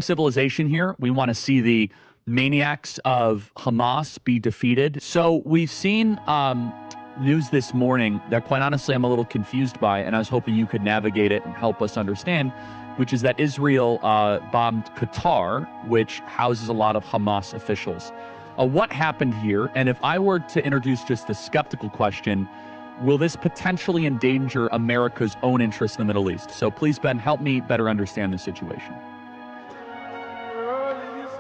civilization here. We want to see the maniacs of Hamas be defeated. So we've seen news this morning that quite honestly I'm a little confused by, and I was hoping you could navigate it and help us understand, which is that Israel bombed Qatar, which houses a lot of Hamas officials. What happened here? And if I were to introduce just a skeptical question, will this potentially endanger America's own interests in the Middle East? So please, Ben, help me better understand the situation.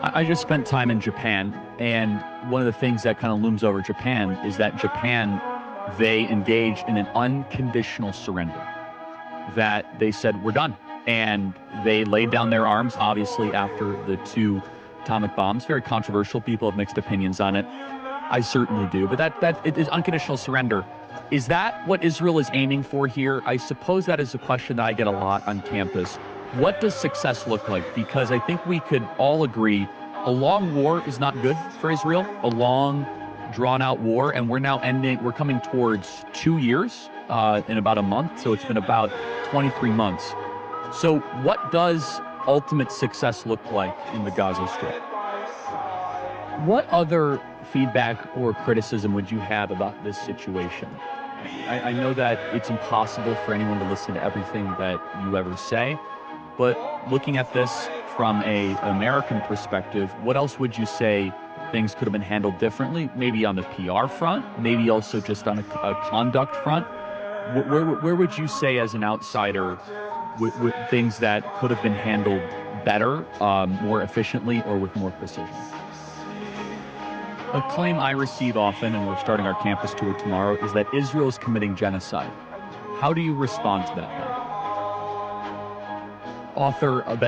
I just spent time in Japan, and one of the things that kind of looms over Japan is that Japan, they engaged in an unconditional surrender, that they said, we're done. And they laid down their arms, obviously, after the 2 atomic bombs. Very controversial. People have mixed opinions on it. I certainly do. But that it is unconditional surrender. Is that what Israel is aiming for here? I suppose that is a question that I get a lot on campus. What does success look like? Because I think we could all agree a long war is not good for Israel, a long, drawn-out war, and we're coming towards 2 years in about a month, so it's been about 23 months. So what does ultimate success look like in the Gaza Strip? What other feedback or criticism would you have about this situation? I know that it's impossible for anyone to listen to everything that you ever say, but looking at this from an American perspective, what else would you say things could have been handled differently? Maybe on the PR front, maybe also just on a conduct front. Where would you say, as an outsider, with things that could have been handled better, more efficiently, or with more precision? A claim I receive often, and we're starting our campus tour tomorrow, is that Israel is committing genocide. How do you respond to that, Ben?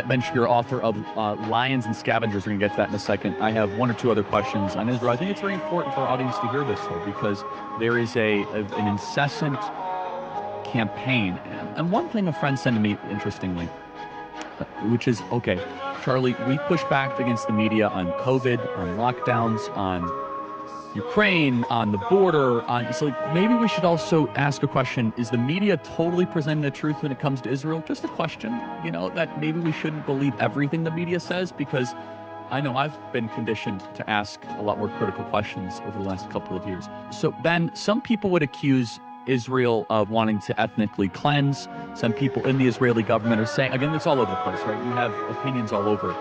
Ben Shapiro, author of Lions and Scavengers. We're going to get to that in a second. I have 1 or 2 other questions on Israel. I think it's very important for our audience to hear this, though, because there is an incessant campaign. And one thing a friend sent to me, interestingly, which is, okay, Charlie, we push back against the media on COVID, on lockdowns, on Ukraine, on the border, so maybe we should also ask a question. Is the media totally presenting the truth when it comes to Israel? Just a question, that maybe we shouldn't believe everything the media says, because I know I've been conditioned to ask a lot more critical questions over the last couple of years. So, Ben, some people would accuse Israel of wanting to ethnically cleanse. Some people in the Israeli government are saying, again, it's all over the place, right? You have opinions all over.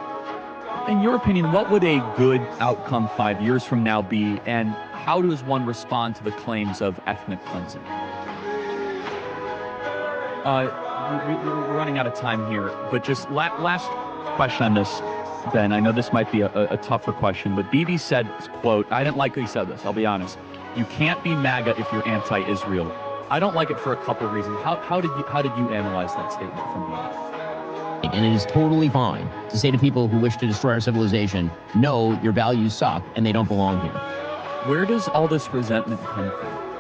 In your opinion, what would a good outcome 5 years from now be, and how does one respond to the claims of ethnic cleansing? We're running out of time here, but just last question on this, Ben. I know this might be a tougher question, but Bibi said, quote, I didn't like how he said this, I'll be honest. You can't be MAGA if you're anti-Israel. I don't like it for a couple of reasons. How did you analyze that statement from Bibi? And it is totally fine to say to people who wish to destroy our civilization, no, your values suck and they don't belong here. Where does all this resentment come from?